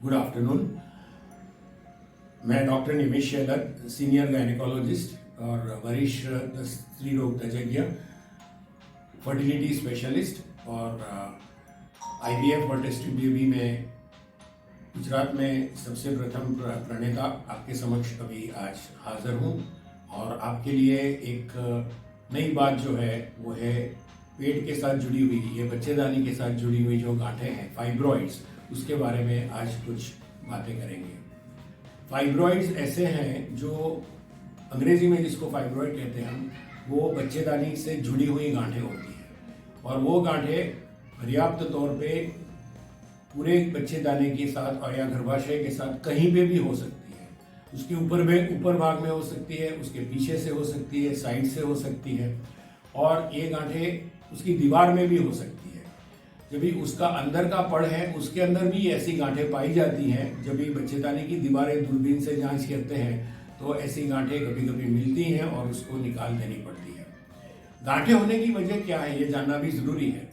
Good afternoon. मैं doctor निमिष Shelar, senior gynaecologist और वरिष्ठ स्त्री रोग तज्ञ, फर्टिलिटी स्पेशलिस्ट और IVF और टेस्टिंग बेबी में गुजरात में सबसे प्रथम प्रणेता आपके समक्ष अभी आज हाजिर हूँ। और आपके लिए एक नई बात जो है वो है पेट के साथ जुड़ी हुई, ये बच्चेदानी के साथ जुड़ी हुई जो गांठें हैं, फाइब्रॉइड्स, उसके बारे में आज कुछ बातें करेंगे। फाइब्रॉइड्स ऐसे हैं जो अंग्रेजी में जिसको फाइब्रॉइड कहते हैं हम, वो बच्चेदानी से जुड़ी हुई गांठें होती हैं और वो गांठें पर्याप्त तौर पे पूरे बच्चेदानी के साथ और या गर्भाशय के साथ कहीं पे भी हो सकती है। उसके ऊपर भाग में हो सकती है, उसके पीछे से हो सकती है, साइड से हो सकती है और ये गांठें उसकी दीवार में भी हो सकती है। जब भी उसका अंदर का पड़ है उसके अंदर भी ऐसी गांठें पाई जाती हैं। जब भी बच्चेदानी की दीवारें दूरबीन से जांच करते हैं तो ऐसी गांठें कभी कभी मिलती हैं और उसको निकाल देनी पड़ती है। गांठें होने की वजह क्या है ये जानना भी जरूरी है।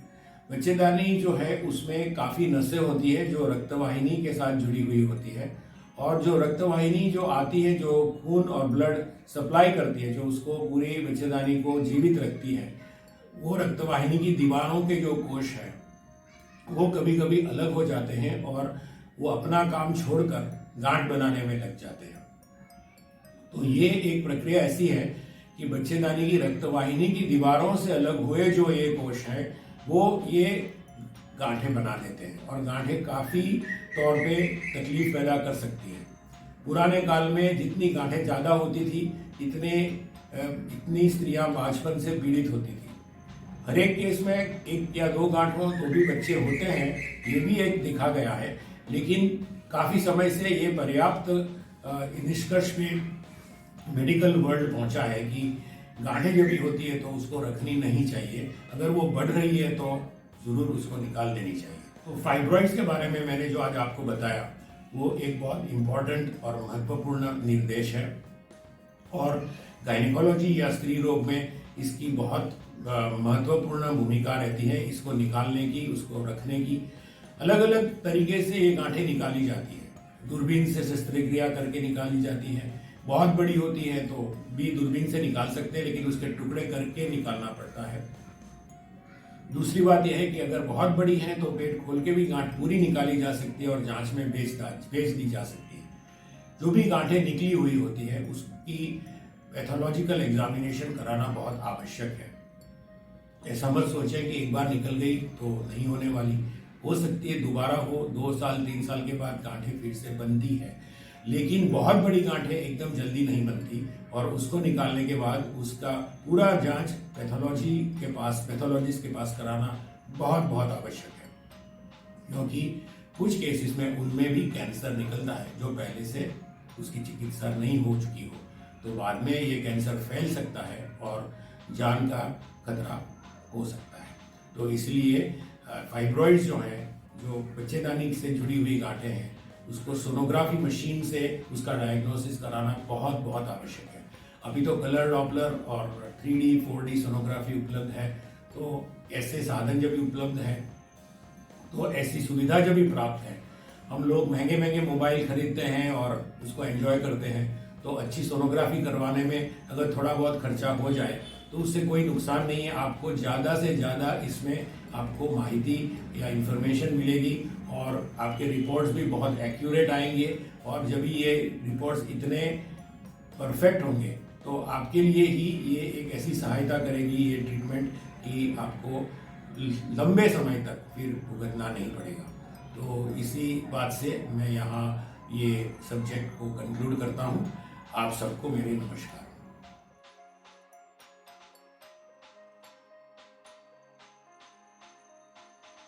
बच्चेदानी जो है उसमें काफ़ी नसें होती है जो रक्तवाहिनी के साथ जुड़ी हुई होती है और जो रक्तवाहिनी जो आती है, जो खून और ब्लड सप्लाई करती है, जो उसको पूरी बच्चेदानी को जीवित रखती है, वो रक्तवाहिनी की दीवारों के जो कोश है वो कभी कभी अलग हो जाते हैं और वो अपना काम छोड़कर गांठ बनाने में लग जाते हैं। तो ये एक प्रक्रिया ऐसी है कि बच्चेदानी की रक्तवाहिनी की दीवारों से अलग हुए जो ये कोश हैं वो ये गांठें बना देते हैं और गांठें काफ़ी तौर पे तकलीफ पैदा कर सकती हैं। पुराने काल में जितनी गांठें ज़्यादा होती थी इतनी स्त्रियां बांझपन से पीड़ित होती थी। हर एक केस में एक या दो गांठ हो तो भी बच्चे होते हैं, ये भी एक देखा गया है। लेकिन काफ़ी समय से ये पर्याप्त निष्कर्ष पे मेडिकल वर्ल्ड पहुंचा है कि गांठें जब भी होती है तो उसको रखनी नहीं चाहिए। अगर वो बढ़ रही है तो ज़रूर उसको निकाल देनी चाहिए। तो फाइब्रॉइड्स के बारे में मैंने जो आज आपको बताया वो एक बहुत इम्पॉर्टेंट और महत्वपूर्ण निर्देश है और गायनेकोलॉजी या स्त्री रोग में इसकी बहुत महत्वपूर्ण भूमिका रहती है। इसको निकालने की, उसको रखने की अलग अलग तरीके से ये गांठें निकाली जाती है। दूरबीन से शस्त्रक्रिया करके निकाली जाती है, बहुत बड़ी होती है तो भी दूरबीन से निकाल सकते हैं लेकिन उसके टुकड़े करके निकालना पड़ता है। दूसरी बात यह है कि अगर बहुत बड़ी है तो पेट खोल के भी गांठ पूरी निकाली जा सकती है और जांच में भेज दी जा सकती है। जो भी गांठें निकली हुई होती है उसकी पैथोलॉजिकल एग्जामिनेशन कराना बहुत आवश्यक है। ऐसा मत सोचें कि एक बार निकल गई तो नहीं होने वाली, हो सकती है दोबारा हो, 2 साल 3 साल के बाद गांठें फिर से बनती है। लेकिन बहुत बड़ी गांठें एकदम जल्दी नहीं बनती और उसको निकालने के बाद उसका पूरा जांच पैथोलॉजिस्ट के पास कराना बहुत बहुत आवश्यक है, क्योंकि कुछ केसेस में उनमें भी कैंसर निकलता है जो पहले से उसकी चिकित्सा नहीं हो चुकी हो, तो बाद में ये कैंसर फैल सकता है और जान का खतरा हो सकता है। तो इसलिए फाइब्रॉइड्स जो हैं, जो बच्चेदानी से जुड़ी हुई गांठें हैं, उसको सोनोग्राफी मशीन से उसका डायग्नोसिस कराना बहुत बहुत आवश्यक है। अभी तो कलर डॉपलर और 3D 4D सोनोग्राफी उपलब्ध है, तो ऐसे साधन जब भी उपलब्ध हैं तो ऐसी सुविधा जब भी प्राप्त है, हम लोग महंगे महंगे मोबाइल खरीदते हैं और उसको एंजॉय करते हैं, तो अच्छी सोनोग्राफी करवाने में अगर थोड़ा बहुत खर्चा हो जाए तो उससे कोई नुकसान नहीं है। आपको ज़्यादा से ज़्यादा इसमें आपको माहिती या इन्फॉर्मेशन मिलेगी और आपके रिपोर्ट्स भी बहुत एक्यूरेट आएंगे और जब ये रिपोर्ट्स इतने परफेक्ट होंगे तो आपके लिए ही ये एक ऐसी सहायता करेगी ये ट्रीटमेंट कि आपको लंबे समय तक फिर भुगतना नहीं पड़ेगा। तो इसी बात से मैं यहाँ ये सब्जेक्ट को कंक्लूड करता हूँ। आप सबको मेरे नमस्कार।